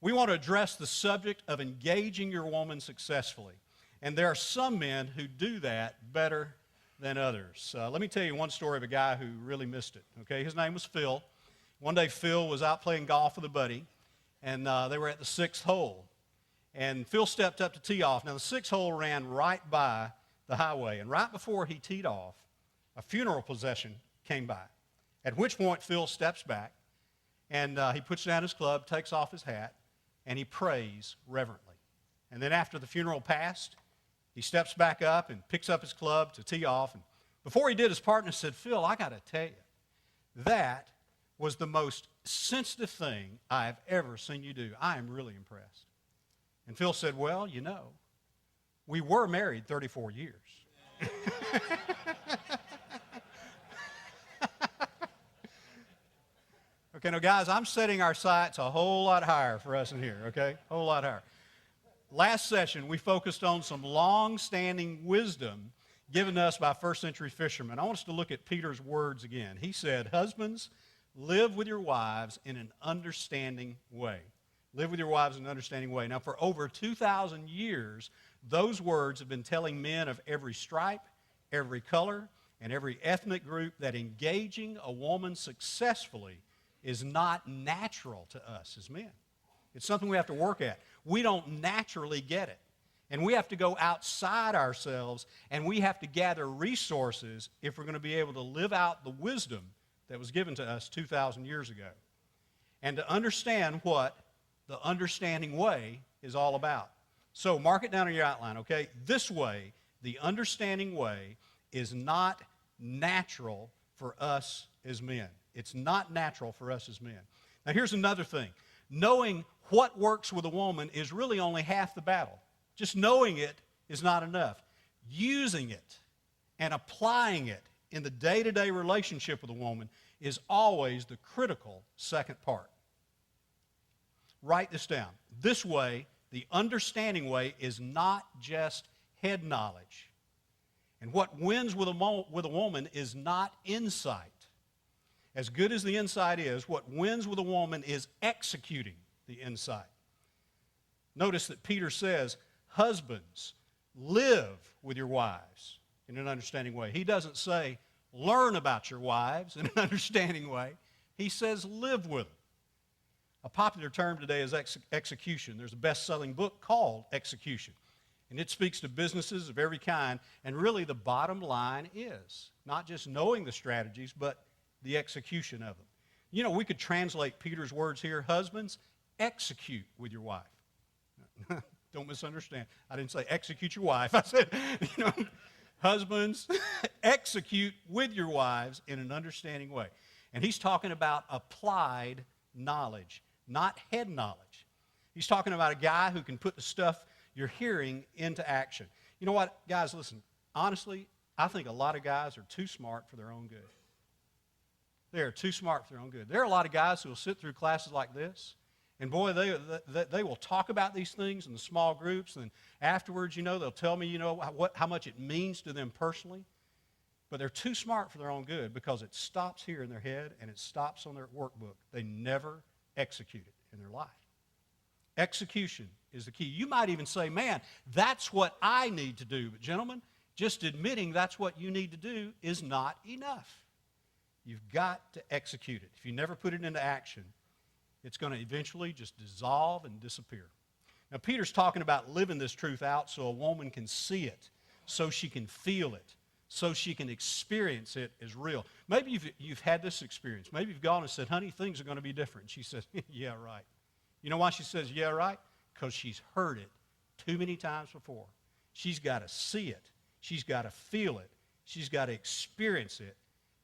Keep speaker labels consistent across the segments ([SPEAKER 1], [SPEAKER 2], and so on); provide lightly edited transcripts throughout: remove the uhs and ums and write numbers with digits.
[SPEAKER 1] We want to address the subject of engaging your woman successfully. And there are some men who do that better than others. Let me tell you one story of a guy who really missed it. Okay, his name was Phil. One day Phil was out playing golf with a buddy, and they were at the sixth hole. And Phil stepped up to tee off. Now, the sixth hole ran right by the highway, and right before he teed off, a funeral procession came by, at which point Phil steps back, and he puts down his club, takes off his hat, and he prays reverently. And then after the funeral passed, he steps back up and picks up his club to tee off. And before he did, his partner said, "Phil, I got to tell you, that was the most sensitive thing I have ever seen you do. I am really impressed." And Phil said, "Well, you know, we were married 34 years. Okay, now guys, I'm setting our sights a whole lot higher for us in here, okay? A whole lot higher. Last session, we focused on some long-standing wisdom given to us by first-century fishermen. I want us to look at Peter's words again. He said, "Husbands, live with your wives in an understanding way." Live with your wives in an understanding way. Now, for over 2,000 years, those words have been telling men of every stripe, every color, and every ethnic group that engaging a woman successfully is not natural to us as men. It's something we have to work at. We don't naturally get it. And we have to go outside ourselves, and we have to gather resources if we're going to be able to live out the wisdom that was given to us 2,000 years ago. And to understand what the understanding way is all about. So mark it down on your outline, okay? This way, the understanding way, is not natural for us as men. It's not natural for us as men. Now here's another thing. Knowing what works with a woman is really only half the battle. Just knowing it is not enough. Using it and applying it in the day-to-day relationship with a woman is always the critical second part. Write this down. This way, the understanding way, is not just head knowledge. And what wins with a woman is not insight. As good as the insight is, what wins with a woman is executing the insight. Notice that Peter says, "Husbands, live with your wives in an understanding way." He doesn't say, "Learn about your wives in an understanding way." He says, "Live with them." A popular term today is execution. There's a best-selling book called Execution, and it speaks to businesses of every kind, and really the bottom line is not just knowing the strategies, but the execution of them. You know, we could translate Peter's words here, "Husbands, execute with your wife." Don't misunderstand. I didn't say execute your wife. I said, husbands, execute with your wives in an understanding way. And he's talking about applied knowledge, not head knowledge. He's talking about a guy who can put the stuff you're hearing into action. You know what, guys, listen, honestly, I think a lot of guys are too smart for their own good. They are too smart for their own good. There are a lot of guys who will sit through classes like this, and boy, they will talk about these things in the small groups, and afterwards, they'll tell me, how much it means to them personally. But they're too smart for their own good because it stops here in their head and it stops on their workbook. They never execute it in their life. Execution is the key. You might even say, "Man, that's what I need to do." But gentlemen, just admitting that's what you need to do is not enough. You've got to execute it. If you never put it into action, it's going to eventually just dissolve and disappear. Now, Peter's talking about living this truth out so a woman can see it, so she can feel it, so she can experience it as real. Maybe you've had this experience. Maybe you've gone and said, "Honey, things are going to be different." And she says, "Yeah, right." You know why she says, "Yeah, right"? Because she's heard it too many times before. She's got to see it. She's got to feel it. She's got to experience it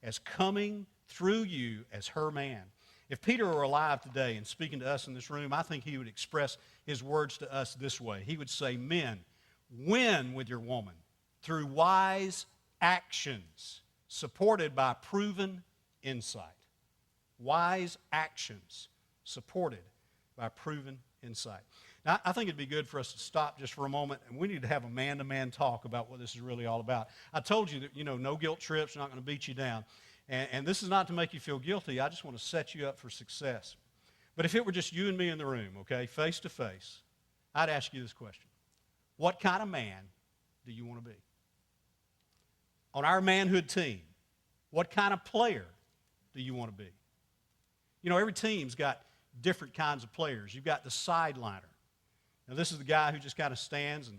[SPEAKER 1] as coming through you as her man. If Peter were alive today and speaking to us in this room, I think he would express his words to us this way. He would say, "Men, win with your woman through wise actions supported by proven insight." Wise actions supported by proven insight. Now, I think it'd be good for us to stop just for a moment, and we need to have a man-to-man talk about what this is really all about. I told you that, no guilt trips are not going to beat you down. And this is not to make you feel guilty. I just want to set you up for success. But if it were just you and me in the room, okay, face to face, I'd ask you this question. What kind of man do you want to be? On our manhood team, what kind of player do you want to be? You know, every team's got different kinds of players. You've got the sideliner. Now, this is the guy who just kind of stands and,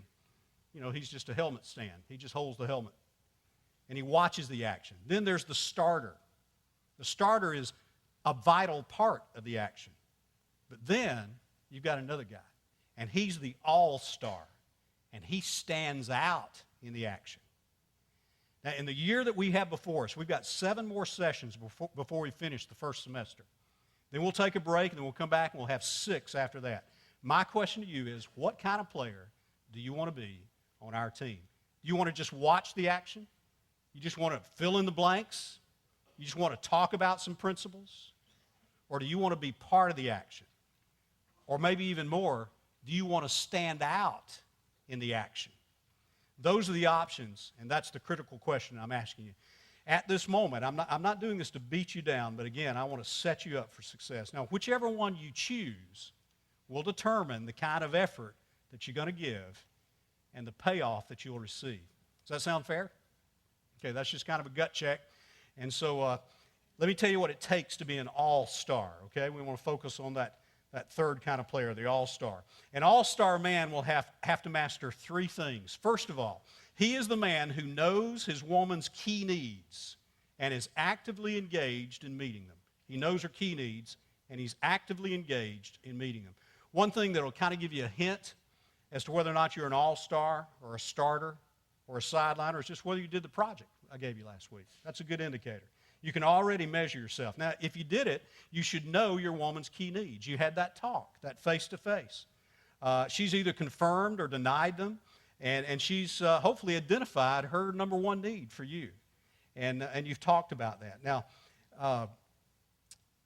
[SPEAKER 1] you know, he's just a helmet stand. He just holds the helmet. And he watches the action. Then there's the starter. The starter is a vital part of the action. But then you've got another guy, and he's the all-star, and he stands out in the action. Now, in the year that we have before us, we've got 7 more sessions before we finish the first semester. Then we'll take a break, and then we'll come back, and we'll have 6 after that. My question to you is, what kind of player do you want to be on our team? Do you want to just watch the action? You just want to fill in the blanks? You just want to talk about some principles? Or do you want to be part of the action? Or maybe even more, do you want to stand out in the action? Those are the options, and that's the critical question I'm asking you. At this moment, I'm not doing this to beat you down, but again, I want to set you up for success. Now, whichever one you choose will determine the kind of effort that you're going to give and the payoff that you'll receive. Does that sound fair? Okay, that's just kind of a gut check. And so let me tell you what it takes to be an all-star, okay? We want to focus on that third kind of player, the all-star. An all-star man will have to master 3 things. First of all, he is the man who knows his woman's key needs and is actively engaged in meeting them. He knows her key needs, and he's actively engaged in meeting them. One thing that will kind of give you a hint as to whether or not you're an all-star or a starter or a sideliner is just whether you did the project I gave you last week. That's a good indicator. You can already measure yourself. Now, if you did it, you should know your woman's key needs. You had that talk, that face-to-face. She's either confirmed or denied them, and she's hopefully identified her number 1 need for you. And you've talked about that. Now,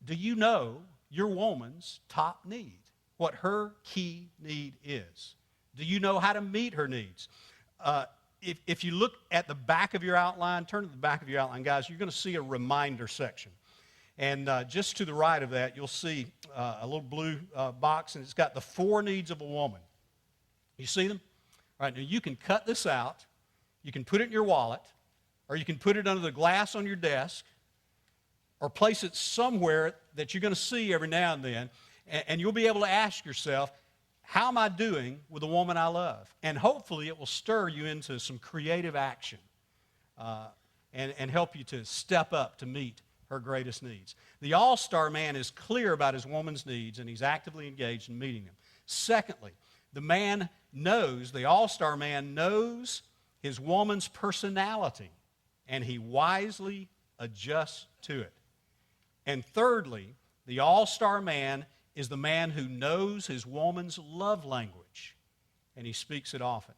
[SPEAKER 1] do you know your woman's top need, what her key need is? Do you know how to meet her needs? If you look at the back of your outline, turn to the back of your outline, guys, you're going to see a reminder section. And just to the right of that, you'll see a little blue box, and it's got the 4 needs of a woman. You see them? All right, now you can cut this out. You can put it in your wallet, or you can put it under the glass on your desk, or place it somewhere that you're going to see every now and then, and you'll be able to ask yourself, how am I doing with the woman I love? And hopefully it will stir you into some creative action and help you to step up to meet her greatest needs. The all-star man is clear about his woman's needs, and he's actively engaged in meeting them. Secondly, the all-star man knows his woman's personality, and he wisely adjusts to it. And thirdly, the all-star man is the man who knows his woman's love language, and he speaks it often.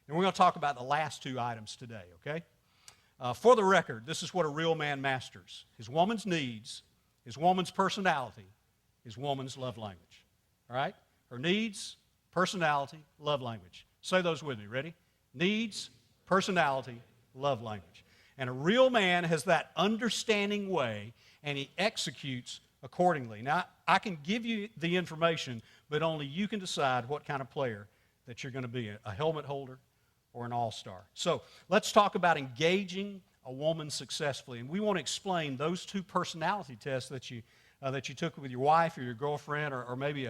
[SPEAKER 1] And we're going to talk about the last 2 items today, okay? For the record, this is what a real man masters: his woman's needs, his woman's personality, his woman's love language. All right? Her needs, personality, love language. Say those with me. Ready? Needs, personality, love language. And a real man has that understanding way, and he executes accordingly. Now, I can give you the information, but only you can decide what kind of player that you're going to be, a helmet holder or an all-star. So let's talk about engaging a woman successfully. And we want to explain those 2 personality tests that you took with your wife or your girlfriend, or maybe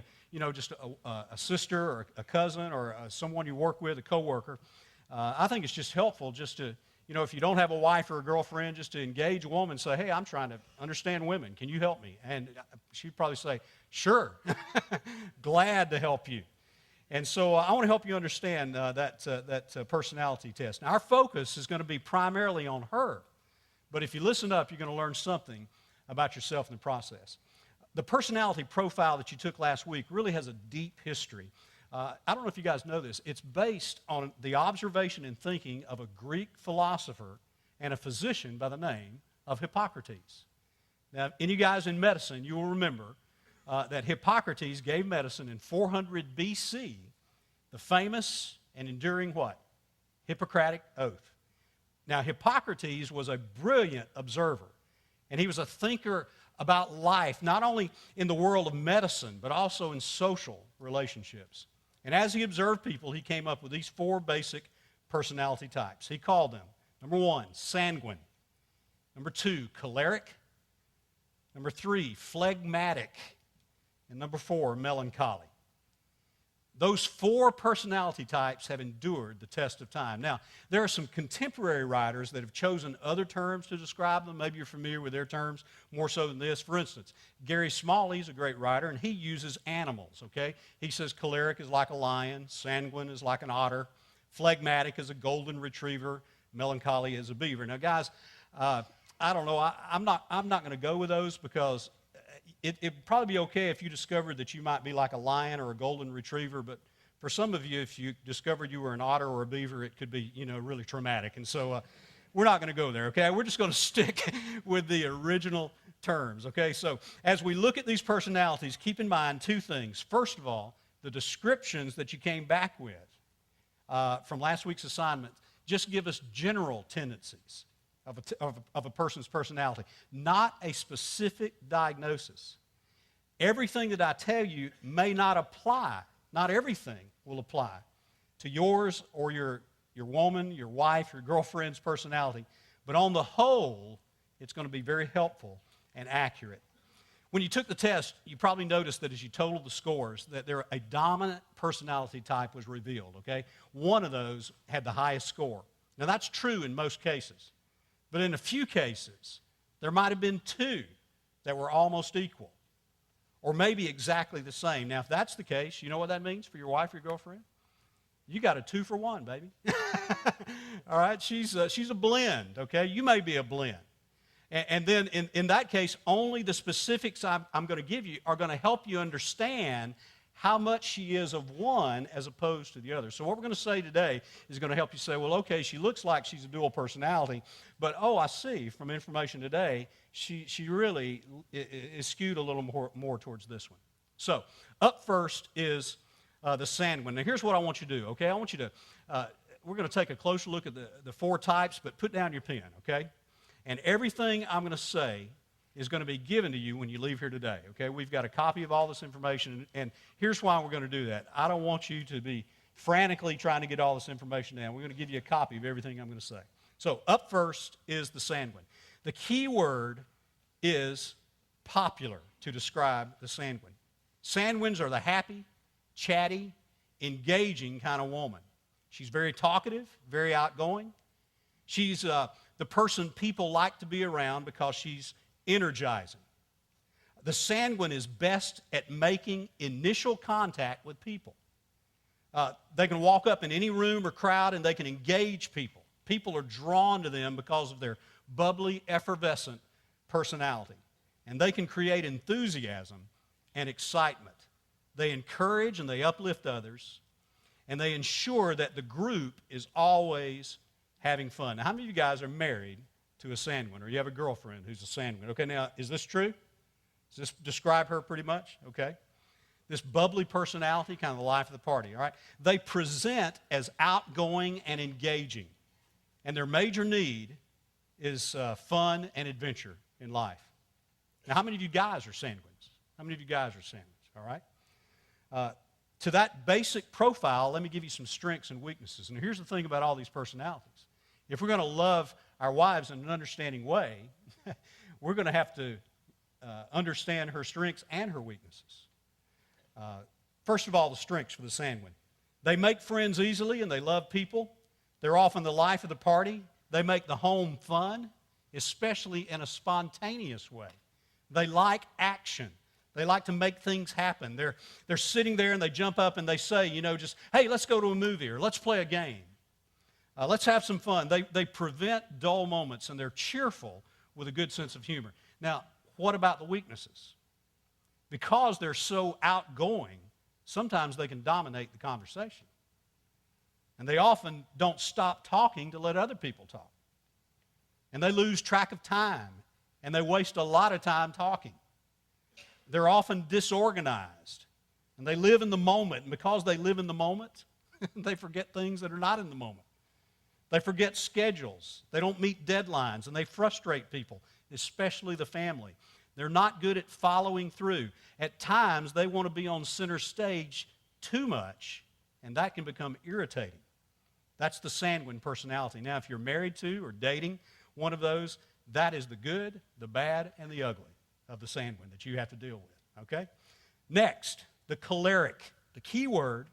[SPEAKER 1] just a sister or a cousin or someone you work with, a coworker. I think it's just helpful just to, if you don't have a wife or a girlfriend, just to engage a woman and say, hey, I'm trying to understand women. Can you help me? And she'd probably say, sure, glad to help you. And so I want to help you understand that personality test. Now, our focus is going to be primarily on her, but if you listen up, you're going to learn something about yourself in the process. The personality profile that you took last week really has a deep history. I don't know if you guys know this. It's based on the observation and thinking of a Greek philosopher and a physician by the name of Hippocrates. Now, any guys in medicine, you will remember that Hippocrates gave medicine in 400 B.C., the famous and enduring what? Hippocratic Oath. Now, Hippocrates was a brilliant observer, and he was a thinker about life, not only in the world of medicine, but also in social relationships. And as he observed people, he came up with these 4 basic personality types. He called them, number 1, sanguine. Number 2, choleric. Number 3, phlegmatic. And number 4, melancholy. Those 4 personality types have endured the test of time. Now, there are some contemporary writers that have chosen other terms to describe them. Maybe you're familiar with their terms more so than this. For instance, Gary Smalley is a great writer, and he uses animals, okay? He says choleric is like a lion, sanguine is like an otter, phlegmatic is a golden retriever, melancholy is a beaver. Now, guys, I don't know. I'm not going to go with those because it'd probably be okay if you discovered that you might be like a lion or a golden retriever, but for some of you, if you discovered you were an otter or a beaver, it could be, really traumatic. And so we're not going to go there, okay? We're just going to stick with the original terms, okay? So as we look at these personalities, keep in mind 2 things. First of all, the descriptions that you came back with from last week's assignment just give us general tendencies of a person's personality, not a specific diagnosis. Everything that I tell you may not apply. Not everything will apply to yours or your woman, your wife, your girlfriend's personality. But on the whole, it's going to be very helpful and accurate. When you took the test, you probably noticed that as you totaled the scores, that a dominant personality type was revealed, okay? One of those had the highest score. Now, that's true in most cases. But in a few cases, there might have been 2 that were almost equal, or maybe exactly the same. Now, if that's the case, you know what that means for your wife or your girlfriend? You got a 2 for 1, baby. All right, she's a blend, okay? You may be a blend. And then in that case, only the specifics I'm going to give you are going to help you understand how much she is of one as opposed to the other. So what we're going to say today is going to help you say, well, okay, she looks like she's a dual personality, but I see from information today, she really is skewed a little more towards this one. So up first is the sanguine. Now here's what I want you to do, okay? I want you to, we're going to take a closer look at the 4 types, but put down your pen, okay? And everything I'm going to say is going to be given to you when you leave here today, okay? We've got a copy of all this information, and here's why we're going to do that. I don't want you to be frantically trying to get all this information down. We're going to give you a copy of everything I'm going to say. So up first is the sanguine. The key word is popular to describe the sanguine. Sanguines are the happy, chatty, engaging kind of woman. She's very talkative, very outgoing. She's the person people like to be around because she's energizing. The sanguine is best at making initial contact with people. They can walk up in any room or crowd and they can engage people. People are drawn to them because of their bubbly, effervescent personality. And they can create enthusiasm and excitement. They encourage and they uplift others, and they ensure that the group is always having fun. Now, how many of you guys are married to a sanguine, or you have a girlfriend who's a sanguine? Okay, now, is this true? Does this describe her pretty much? Okay. This bubbly personality, kind of the life of the party, all right? They present as outgoing and engaging, and their major need is fun and adventure in life. Now, how many of you guys are sanguines? How many of you guys are sanguines, all right? To that basic profile, let me give you some strengths and weaknesses. And here's the thing about all these personalities. If we're going to love our wives in an understanding way, we're going to have to understand her strengths and her weaknesses. First of all, the strengths for the sanguine. They make friends easily and they love people. They're often the life of the party. They make the home fun, especially in a spontaneous way. They like action. They like to make things happen. They're sitting there and they jump up and they say, just, hey, let's go to a movie or let's play a game. Let's have some fun. They prevent dull moments and they're cheerful with a good sense of humor. Now, what about the weaknesses? Because they're so outgoing, sometimes they can dominate the conversation. And they often don't stop talking to let other people talk. And they lose track of time, and they waste a lot of time talking. They're often disorganized, and they live in the moment. And because they live in the moment, they forget things that are not in the moment. They forget schedules. They don't meet deadlines, and they frustrate people, especially the family. They're not good at following through. At times, they want to be on center stage too much, and that can become irritating. That's the sanguine personality. Now, if you're married to or dating one of those, that is the good, the bad, and the ugly of the sanguine that you have to deal with, okay? Next, the choleric. The key word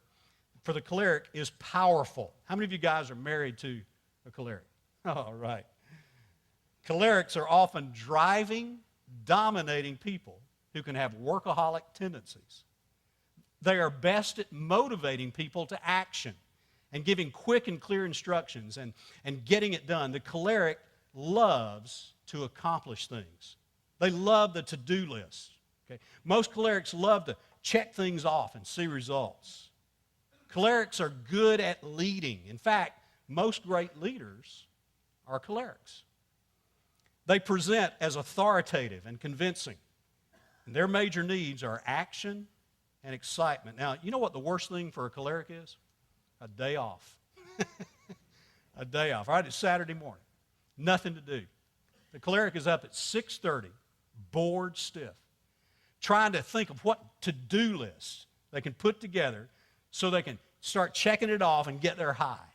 [SPEAKER 1] for the choleric is powerful. How many of you guys are married to a choleric? All right. Cholerics are often driving, dominating people who can have workaholic tendencies. They are best at motivating people to action and giving quick and clear instructions and getting it done. The choleric loves to accomplish things. They love the to-do list. Okay? Most cholerics love to check things off and see results. Cholerics are good at leading. In fact, most great leaders are cholerics. They present as authoritative and convincing. And their major needs are action and excitement. Now, you know what the worst thing for a choleric is? A day off. A day off. All right, it's Saturday morning. Nothing to do. The choleric is up at 6:30, bored stiff, trying to think of what to-do list they can put together so they can start checking it off and get their high.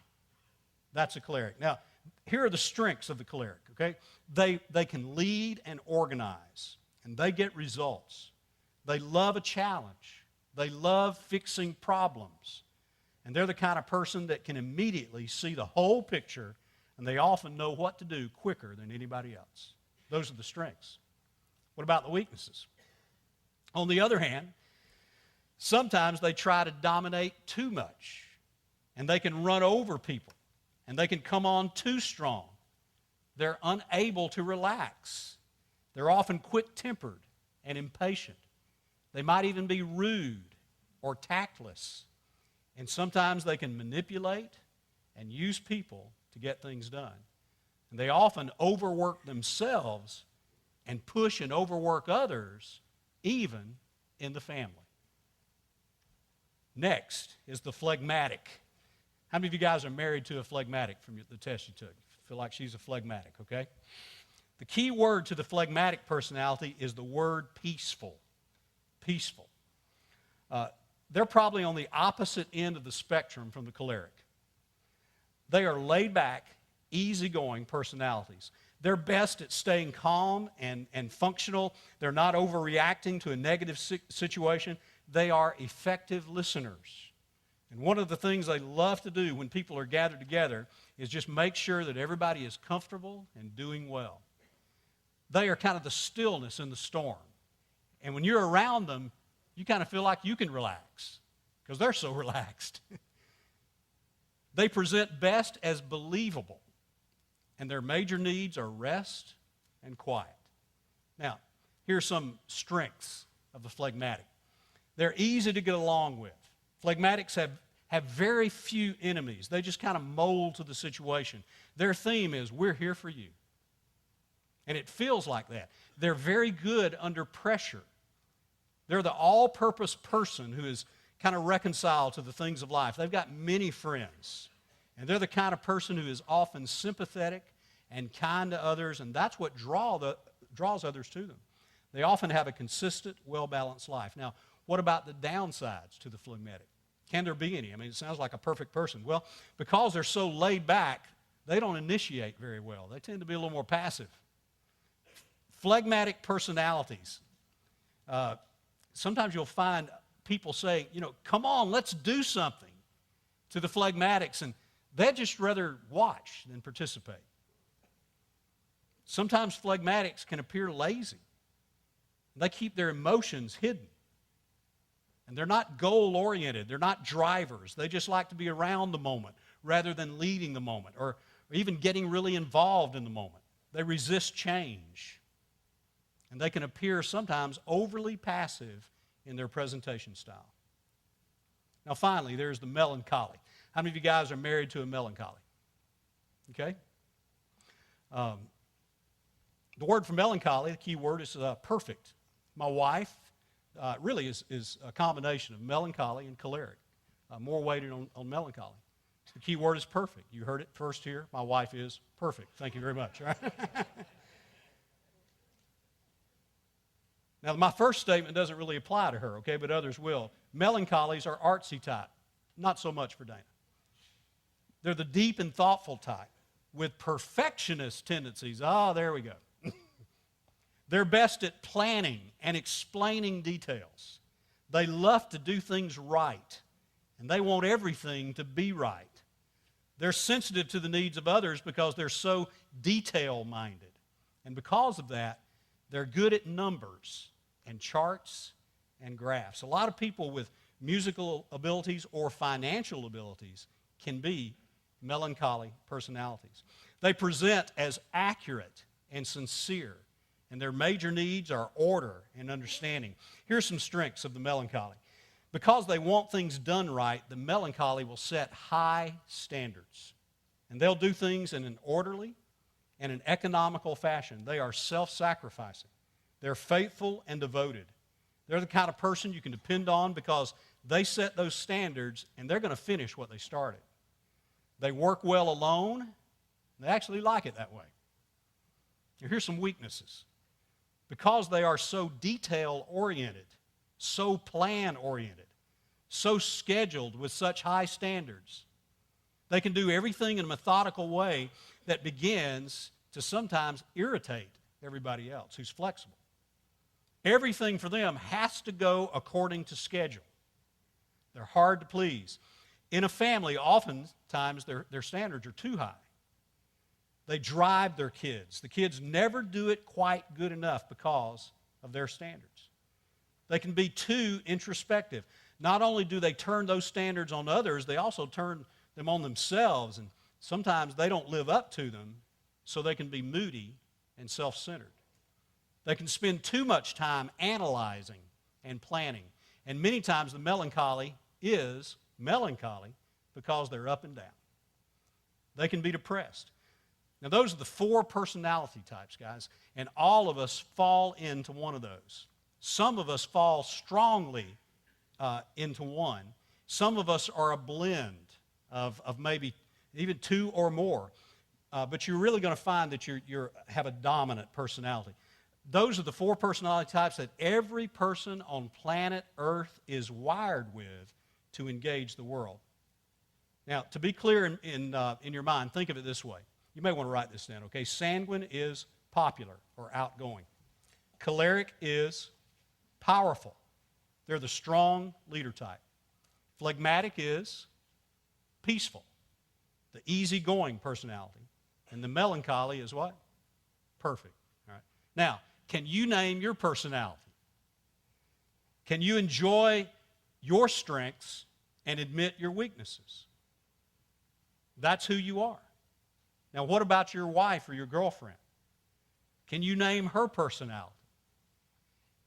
[SPEAKER 1] That's a choleric. Now, here are the strengths of the choleric, okay? They can lead and organize, and they get results. They love a challenge. They love fixing problems. And they're the kind of person that can immediately see the whole picture, and they often know what to do quicker than anybody else. Those are the strengths. What about the weaknesses? On the other hand, sometimes they try to dominate too much, and they can run over people, and they can come on too strong. They're unable to relax. They're often quick-tempered and impatient. They might even be rude or tactless. And sometimes they can manipulate and use people to get things done. And they often overwork themselves and push and overwork others, even in the family. Next is the phlegmatic. How many of you guys are married to a phlegmatic from the test you took? Feel like she's a phlegmatic, okay? The key word to the phlegmatic personality is the word peaceful. Peaceful. They're probably on the opposite end of the spectrum from the choleric. They are laid back, easygoing personalities. They're best at staying calm and functional. They're not overreacting to a negative situation. They are effective listeners. And one of the things they love to do when people are gathered together is just make sure that everybody is comfortable and doing well. They are kind of the stillness in the storm. And when you're around them, you kind of feel like you can relax because they're so relaxed. They present best as believable, and their major needs are rest and quiet. Now, here's some strengths of the phlegmatic. They're easy to get along with. Phlegmatics have very few enemies. They just kind of mold to the situation. Their theme is, we're here for you. And it feels like that. They're very good under pressure. They're the all-purpose person who is kind of reconciled to the things of life. They've got many friends. And they're the kind of person who is often sympathetic and kind to others, and that's what draws others to them. They often have a consistent, well-balanced life. Now, what about the downsides to the phlegmatic? Can there be any? I mean, it sounds like a perfect person. Well, because they're so laid back, they don't initiate very well. They tend to be a little more passive. Phlegmatic personalities. Sometimes you'll find people saying, come on, let's do something to the phlegmatics, and they'd just rather watch than participate. Sometimes phlegmatics can appear lazy. They keep their emotions hidden. And they're not goal-oriented. They're not drivers. They just like to be around the moment rather than leading the moment or even getting really involved in the moment. They resist change. And they can appear sometimes overly passive in their presentation style. Now, finally, there's the melancholy. How many of you guys are married to a melancholy? Okay? The word for melancholy, the key word is perfect. My wife really is a combination of melancholy and choleric, more weighted on melancholy. The key word is perfect. You heard it first here. My wife is perfect. Thank you very much. All right? Now, my first statement doesn't really apply to her, okay, but others will. Melancholies are artsy type. Not so much for Dana. They're the deep and thoughtful type with perfectionist tendencies. Ah, there we go. They're best at planning and explaining details. They love to do things right, and they want everything to be right. They're sensitive to the needs of others because they're so detail-minded. And because of that, they're good at numbers and charts and graphs. A lot of people with musical abilities or financial abilities can be melancholy personalities. They present as accurate and sincere, and their major needs are order and understanding. Here's some strengths of the melancholy. Because they want things done right, the melancholy will set high standards, and they'll do things in an orderly and an economical fashion. They are self-sacrificing. They're faithful and devoted. They're the kind of person you can depend on because they set those standards, and they're going to finish what they started. They work well alone. They actually like it that way. Now, here's some weaknesses. Because they are so detail-oriented, so plan-oriented, so scheduled with such high standards, they can do everything in a methodical way that begins to sometimes irritate everybody else who's flexible. Everything for them has to go according to schedule. They're hard to please. In a family, oftentimes their standards are too high. They drive their kids. The kids never do it quite good enough because of their standards. They can be too introspective. Not only do they turn those standards on others, they also turn them on themselves, and sometimes they don't live up to them, so they can be moody and self-centered. They can spend too much time analyzing and planning, and many times the melancholy is melancholy because they're up and down. They can be depressed. Now, those are the 4 personality types, guys, and all of us fall into one of those. Some of us fall strongly into one. Some of us are a blend of maybe even 2 or more, but you're really going to find that you have a dominant personality. Those are the 4 personality types that every person on planet Earth is wired with to engage the world. Now, to be clear in your mind, think of it this way. You may want to write this down, okay? Sanguine is popular or outgoing. Choleric is powerful. They're the strong leader type. Phlegmatic is peaceful, the easygoing personality. And the melancholy is what? Perfect. All right. Now, can you name your personality? Can you enjoy your strengths and admit your weaknesses? That's who you are. Now, what about your wife or your girlfriend? Can you name her personality?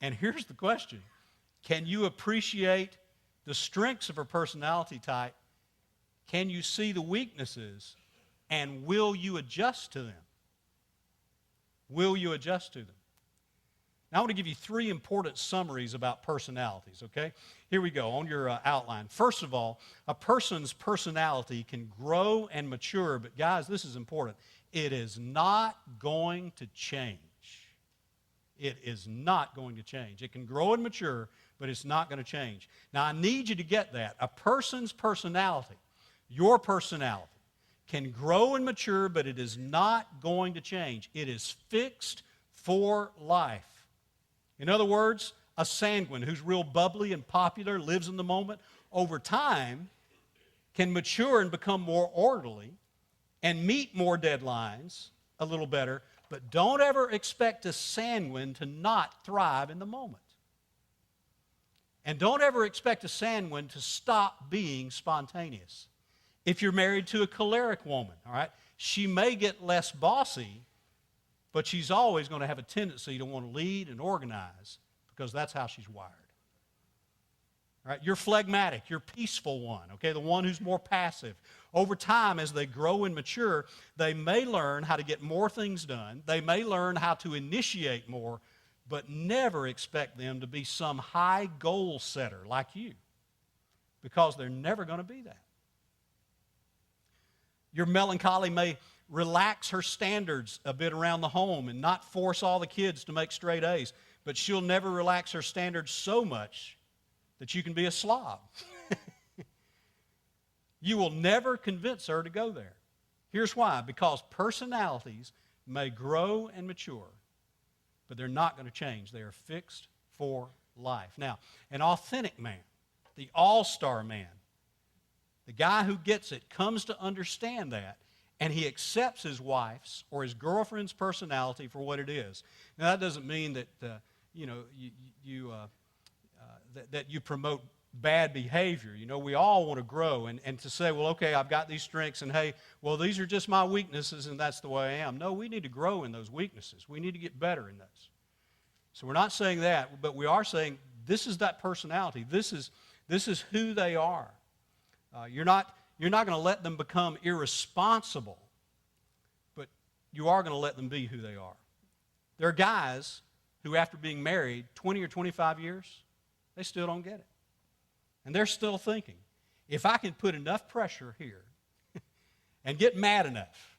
[SPEAKER 1] And here's the question. Can you appreciate the strengths of her personality type? Can you see the weaknesses? And will you adjust to them? Will you adjust to them? Now, I want to give you 3 important summaries about personalities, okay? Here we go on your outline. First of all, a person's personality can grow and mature, but guys, this is important. It is not going to change. It is not going to change. It can grow and mature, but it's not going to change. Now, I need you to get that. A person's personality, your personality, can grow and mature, but it is not going to change. It is fixed for life. In other words, a sanguine who's real bubbly and popular, lives in the moment, over time can mature and become more orderly and meet more deadlines a little better, but don't ever expect a sanguine to not thrive in the moment. And don't ever expect a sanguine to stop being spontaneous. If you're married to a choleric woman, all right, she may get less bossy, but she's always going to have a tendency to want to lead and organize because that's how she's wired. All right, you're phlegmatic, you're peaceful one, okay, the one who's more passive. Over time, as they grow and mature, they may learn how to get more things done. They may learn how to initiate more, but never expect them to be some high goal setter like you because they're never going to be that. Your melancholy may relax her standards a bit around the home and not force all the kids to make straight A's. but she'll never relax her standards so much that you can be a slob. You will never convince her to go there. Here's why. Because personalities may grow and mature, but they're not going to change. They are fixed for life. Now, an authentic man, the all-star man, the guy who gets it, comes to understand that, and he accepts his wife's or his girlfriend's personality for what it is. Now, that doesn't mean that that you promote bad behavior. You know, we all want to grow and to say, well, okay, I've got these strengths, and hey, well, these are just my weaknesses, and that's the way I am. No, we need to grow in those weaknesses. We need to get better in those. So we're not saying that, but we are saying this is that personality. This is who they are. You're not going to let them become irresponsible, but you are going to let them be who they are. There are guys who, after being married 20 or 25 years, they still don't get it. And they're still thinking, if I can put enough pressure here and get mad enough,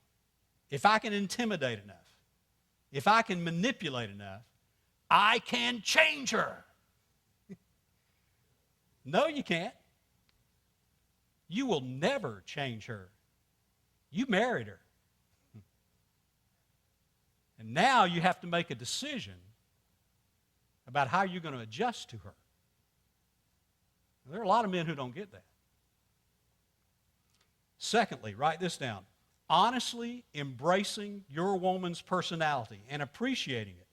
[SPEAKER 1] if I can intimidate enough, if I can manipulate enough, I can change her. No, you can't. You will never change her. You married her. And now you have to make a decision about how you're going to adjust to her. There are a lot of men who don't get that. Secondly, write this down. Honestly embracing your woman's personality and appreciating it.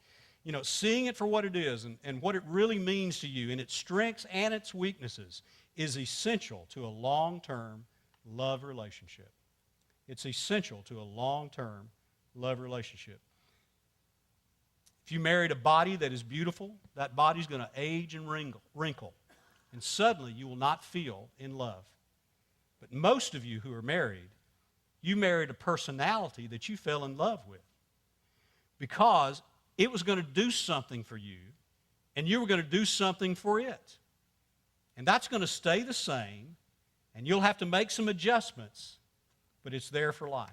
[SPEAKER 1] You know, seeing it for what it is and what it really means to you and its strengths and its weaknesses is essential to a long-term love relationship. It's essential to a long-term love relationship. If you married a body that is beautiful, that body's going to age and wrinkle. And suddenly you will not feel in love. But most of you who are married, you married a personality that you fell in love with because it was going to do something for you and you were going to do something for it. And that's going to stay the same, and you'll have to make some adjustments, but it's there for life.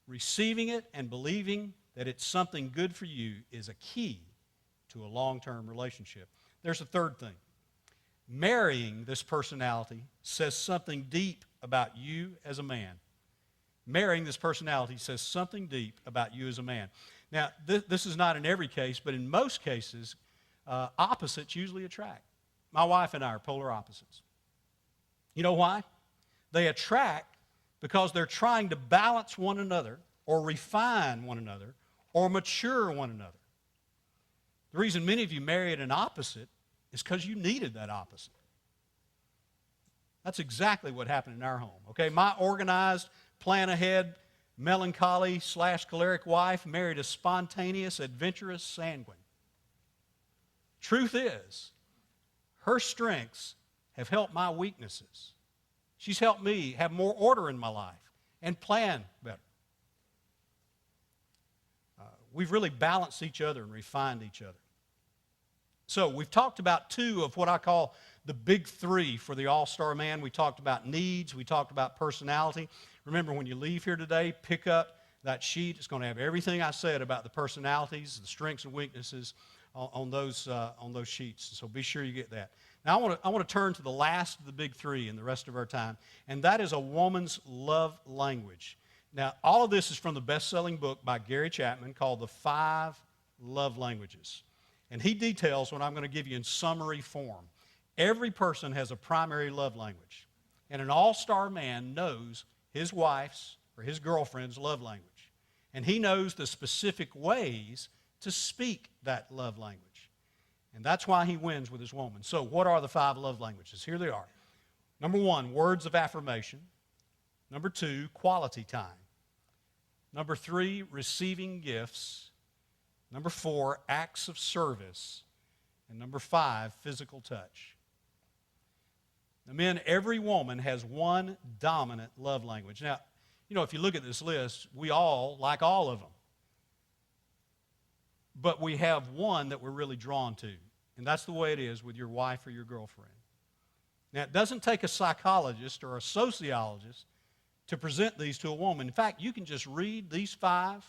[SPEAKER 1] Receiving it and believing that it's something good for you is a key to a long-term relationship. There's a third thing. Marrying this personality says something deep about you as a man. Marrying this personality says something deep about you as a man. Now, this is not in every case, but in most cases, opposites usually attract. My wife and I are polar opposites. You know why? They attract because they're trying to balance one another or refine one another or mature one another. The reason many of you married an opposite is because you needed that opposite. That's exactly what happened in our home. Okay, my organized, plan-ahead, melancholy/choleric wife married a spontaneous, adventurous sanguine. Truth is, her strengths have helped my weaknesses. She's helped me have more order in my life and plan better. We've really balanced each other and refined each other. So we've talked about two of what I call the big three for the all-star man. We talked about needs. We talked about personality. Remember, when you leave here today, pick up that sheet. It's going to have everything I said about the personalities, the strengths and weaknesses on those sheets. So be sure you get that. Now, I want to turn to the last of the big three in the rest of our time, and that is a woman's love language. Now, all of this is from the best-selling book by Gary Chapman called The 5 Love Languages. And he details what I'm going to give you in summary form. Every person has a primary love language, and an all-star man knows his wife's or his girlfriend's love language, and he knows the specific ways to speak that love language. And that's why he wins with his woman. So what are the 5 love languages? Here they are. Number 1, words of affirmation. Number 2, quality time. Number 3, receiving gifts. Number 4, acts of service. And number 5, physical touch. Now, men, every woman has one dominant love language. Now, you know, if you look at this list, we all like all of them. But we have one that we're really drawn to, and that's the way it is with your wife or your girlfriend. Now, it doesn't take a psychologist or a sociologist to present these to a woman. In fact, you can just read these 5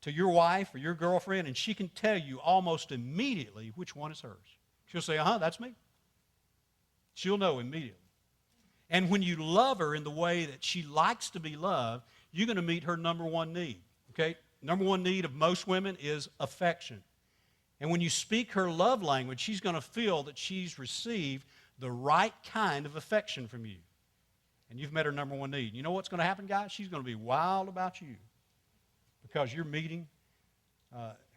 [SPEAKER 1] to your wife or your girlfriend, and she can tell you almost immediately which one is hers. She'll say, that's me. She'll know immediately. And when you love her in the way that she likes to be loved, you're going to meet her number one need. Okay? Number one need of most women is affection. And when you speak her love language, she's going to feel that she's received the right kind of affection from you. And you've met her number one need. You know what's going to happen, guys? She's going to be wild about you because you're meeting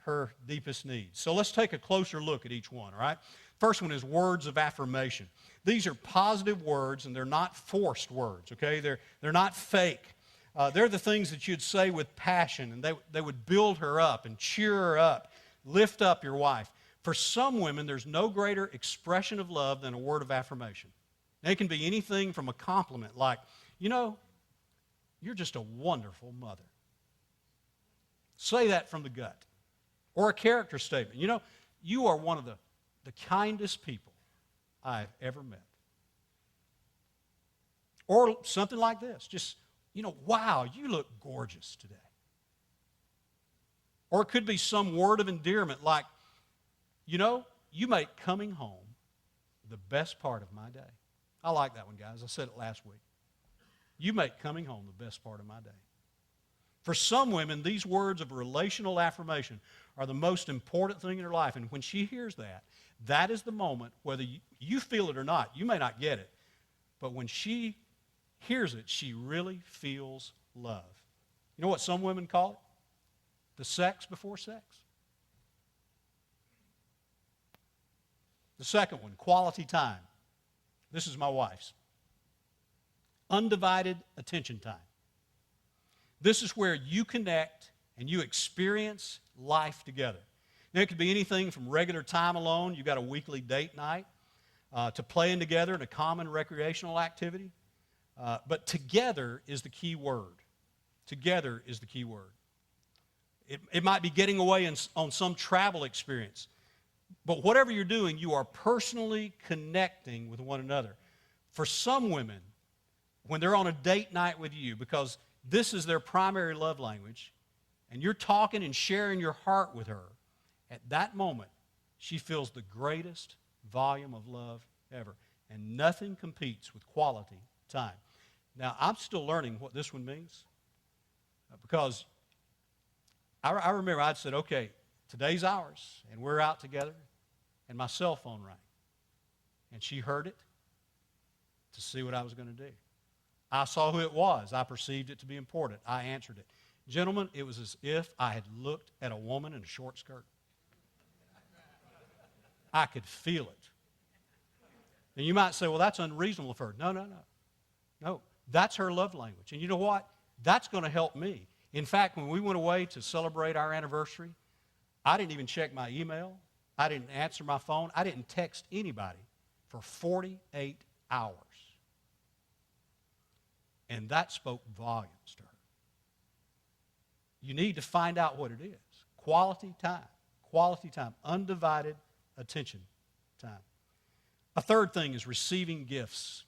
[SPEAKER 1] her deepest needs. So let's take a closer look at each one, all right? First one is words of affirmation. These are positive words, and they're not forced words, okay? They're not fake. They're the things that you'd say with passion, and they would build her up and cheer her up, lift up your wife. For some women, there's no greater expression of love than a word of affirmation. It can be anything from a compliment like, you're just a wonderful mother. Say that from the gut. Or a character statement. You are one of the kindest people I've ever met. Or something like this. Just, wow, you look gorgeous today. Or it could be some word of endearment like, you make coming home the best part of my day. I like that one, guys. I said it last week. You make coming home the best part of my day. For some women, these words of relational affirmation are the most important thing in her life. And when she hears that, that is the moment, whether you feel it or not, you may not get it, but when she hears it, she really feels love. You know what some women call it? The sex before sex. The second one, quality time. This is my wife's. Undivided attention time. This is where you connect and you experience life together. Now, it could be anything from regular time alone, you got a weekly date night, to playing together in a common recreational activity. But together is the key word. Together is the key word. It might be getting away on some travel experience. But whatever you're doing, you are personally connecting with one another. For some women, when they're on a date night with you, because this is their primary love language, and you're talking and sharing your heart with her, at that moment, she feels the greatest volume of love ever. And nothing competes with quality time. Now, I'm still learning what this one means, because I remember I'd said, okay, today's ours, and we're out together, and my cell phone rang. And she heard it to see what I was going to do. I saw who it was. I perceived it to be important. I answered it. Gentlemen, it was as if I had looked at a woman in a short skirt. I could feel it. And you might say, well, that's unreasonable of her. No, that's her love language. And you know what? That's going to help me. In fact, when we went away to celebrate our anniversary, I didn't even check my email. I didn't answer my phone. I didn't text anybody for 48 hours. And that spoke volumes to her. You need to find out what it is. Quality time, undivided attention time. A third thing is receiving gifts.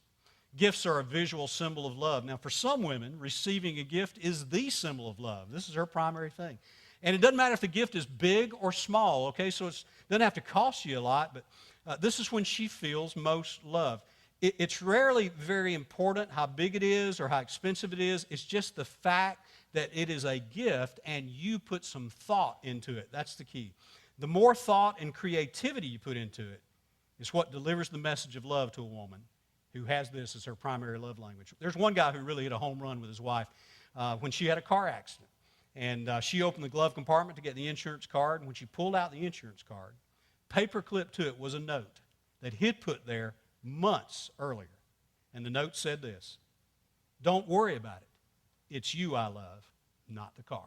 [SPEAKER 1] Gifts are a visual symbol of love. Now, for some women, receiving a gift is the symbol of love. This is her primary thing. And it doesn't matter if the gift is big or small, okay? So it doesn't have to cost you a lot, but this is when she feels most love. It's rarely very important how big it is or how expensive it is. It's just the fact that it is a gift and you put some thought into it. That's the key. The more thought and creativity you put into it is what delivers the message of love to a woman who has this as her primary love language. There's one guy who really hit a home run with his wife when she had a car accident. And she opened the glove compartment to get the insurance card. And when she pulled out the insurance card, paper clipped to it was a note that he'd put there months earlier. And the note said this: "Don't worry about it. It's you I love, not the car."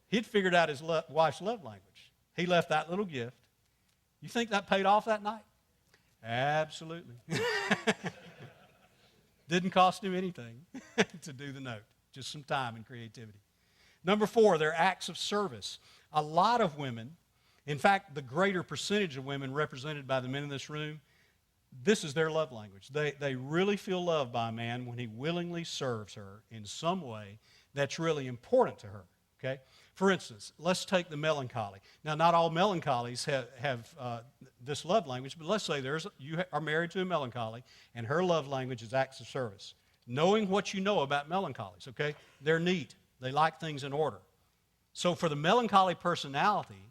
[SPEAKER 1] He'd figured out his wife's love language. He left that little gift. You think that paid off that night? Absolutely. Didn't cost him anything to do the note, just some time and creativity. Number 4, they're acts of service. A lot of women, in fact, the greater percentage of women represented by the men in this room, this is their love language. They really feel loved by a man when he willingly serves her in some way that's really important to her, okay? For instance, let's take the melancholy. Now, not all melancholies have this love language, but let's say you are married to a melancholy, and her love language is acts of service. Knowing what you know about melancholies, okay? They're neat. They like things in order. So for the melancholy personality,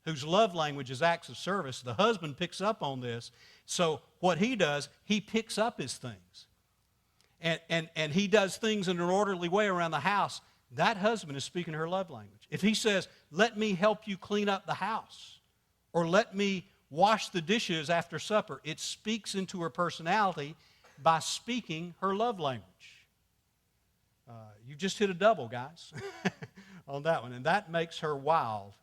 [SPEAKER 1] whose love language is acts of service, the husband picks up on this. So what he does, he picks up his things. And he does things in an orderly way around the house. That husband is speaking her love language. If he says, let me help you clean up the house, or let me wash the dishes after supper, it speaks into her personality by speaking her love language. You just hit a double, guys, on that one. And that makes her wild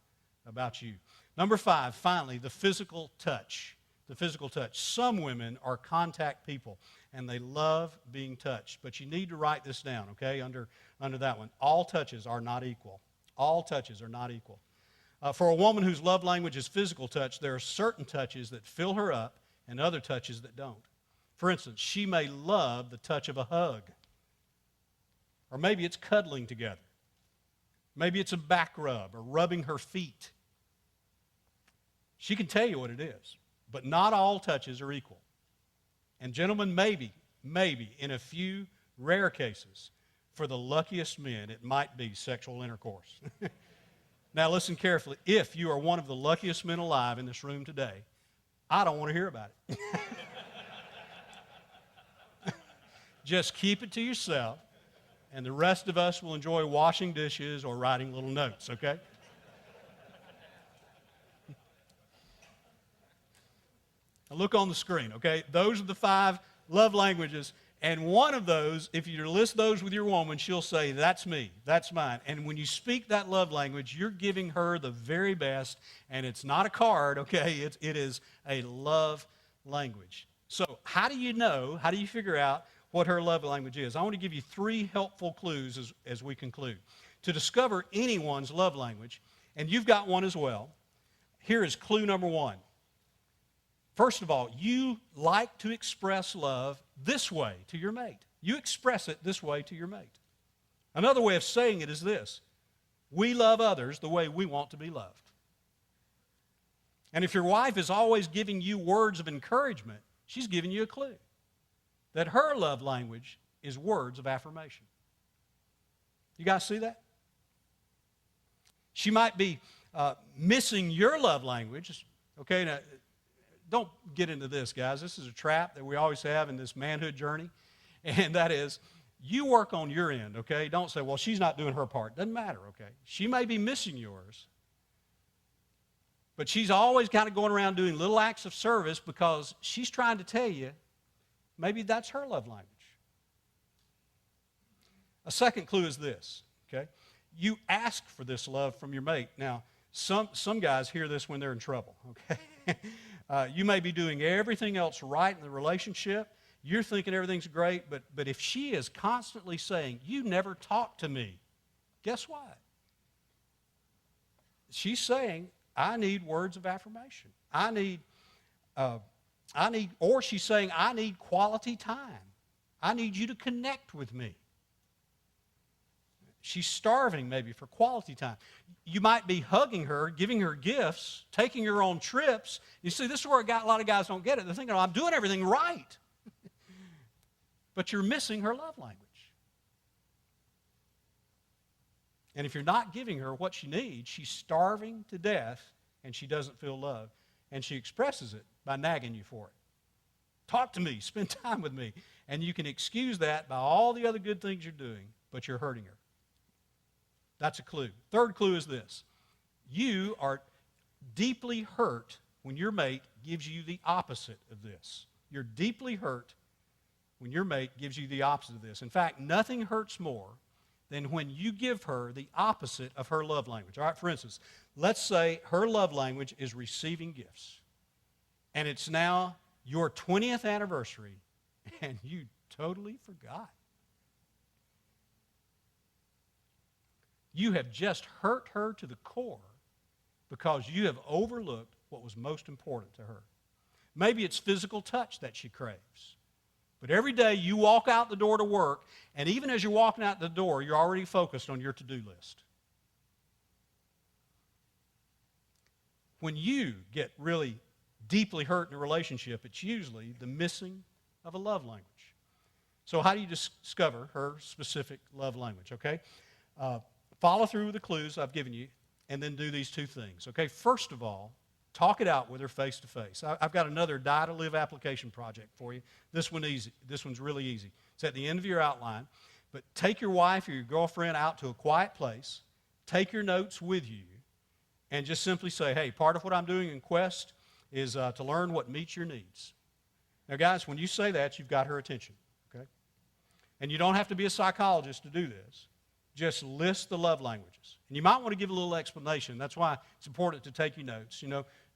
[SPEAKER 1] about you. Number 5, finally, the physical touch. The physical touch. Some women are contact people, and they love being touched. But you need to write this down, okay, under that one. All touches are not equal. All touches are not equal. For a woman whose love language is physical touch, there are certain touches that fill her up and other touches that don't. For instance, she may love the touch of a hug. Or maybe it's cuddling together. Maybe it's a back rub or rubbing her feet. She can tell you what it is, but not all touches are equal. And gentlemen, maybe, in a few rare cases, for the luckiest men, it might be sexual intercourse. Now listen carefully. If you are one of the luckiest men alive in this room today, I don't want to hear about it. Just keep it to yourself, and the rest of us will enjoy washing dishes or writing little notes, okay? Now look on the screen, okay? Those are the 5 love languages, and one of those, if you list those with your woman, she'll say, that's me, that's mine. And when you speak that love language, you're giving her the very best, and it's not a card, okay? It is a love language. So how do you figure out what her love language is? I want to give you 3 helpful clues as we conclude. To discover anyone's love language, and you've got one as well, here is clue number 1. First of all, you like to express love this way to your mate. You express it this way to your mate. Another way of saying it is this: we love others the way we want to be loved. And if your wife is always giving you words of encouragement, she's giving you a clue that her love language is words of affirmation. You guys see that? She might be missing your love language. Okay, now, don't get into this, guys. This is a trap that we always have in this manhood journey, and that is, you work on your end, okay? Don't say, well, she's not doing her part. Doesn't matter, okay? She may be missing yours, but she's always kind of going around doing little acts of service because she's trying to tell you maybe that's her love language. A second clue is this, okay? You ask for this love from your mate. Now, some guys hear this when they're in trouble, okay? You may be doing everything else right in the relationship. You're thinking everything's great, but if she is constantly saying, you never talk to me, guess what? She's saying, I need words of affirmation. Or she's saying, I need quality time. I need you to connect with me. She's starving maybe for quality time. You might be hugging her, giving her gifts, taking her on trips. You see, this is where a lot of guys don't get it. They're thinking, oh, I'm doing everything right. But you're missing her love language. And if you're not giving her what she needs, she's starving to death and she doesn't feel love. And she expresses it by nagging you for it. Talk to me, spend time with me. And you can excuse that by all the other good things you're doing, but you're hurting her. That's a clue. Third clue is this: you are deeply hurt when your mate gives you the opposite of this. You're deeply hurt when your mate gives you the opposite of this. In fact, nothing hurts more than when you give her the opposite of her love language. All right, for instance, let's say her love language is receiving gifts, and it's now your 20th anniversary, and you totally forgot. You have just hurt her to the core because you have overlooked what was most important to her. Maybe it's physical touch that she craves. But every day you walk out the door to work, and even as you're walking out the door, you're already focused on your to-do list. When you get really deeply hurt in a relationship, it's usually the missing of a love language. So how do you discover her specific love language, okay? Follow through with the clues I've given you, and then do these two things, okay? First of all, talk it out with her face to face. I've got another Die to Live application project for you. This one's really easy. It's at the end of your outline. But take your wife or your girlfriend out to a quiet place. Take your notes with you. And just simply say, hey, part of what I'm doing in Quest is to learn what meets your needs. Now, guys, when you say that, you've got her attention, okay? And you don't have to be a psychologist to do this. Just list the love languages. And you might want to give a little explanation. That's why it's important to take your notes.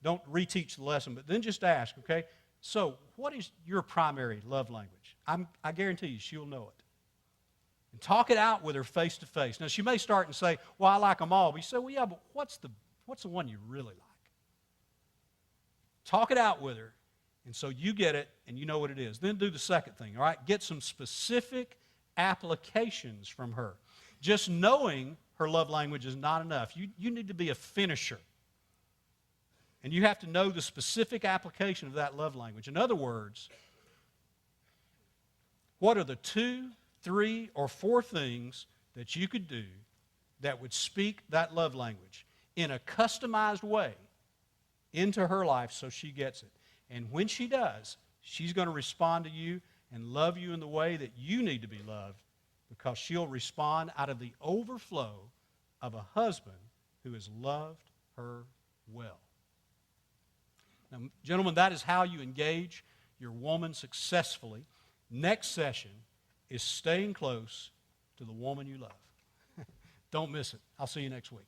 [SPEAKER 1] Don't reteach the lesson, but then just ask, okay, so what is your primary love language? I guarantee you she'll know it. And talk it out with her face to face. Now, she may start and say, well, I like them all. But you say, well, yeah, but what's the one you really like? Talk it out with her, and so you get it, and you know what it is. Then do the second thing, all right? Get some specific applications from her. Just knowing her love language is not enough. You need to be a finisher. And you have to know the specific application of that love language. In other words, what are the 2, 3, or 4 things that you could do that would speak that love language in a customized way into her life so she gets it? And when she does, she's going to respond to you and love you in the way that you need to be loved, because she'll respond out of the overflow of a husband who has loved her well. Now, gentlemen, that is how you engage your woman successfully. Next session is staying close to the woman you love. Don't miss it. I'll see you next week.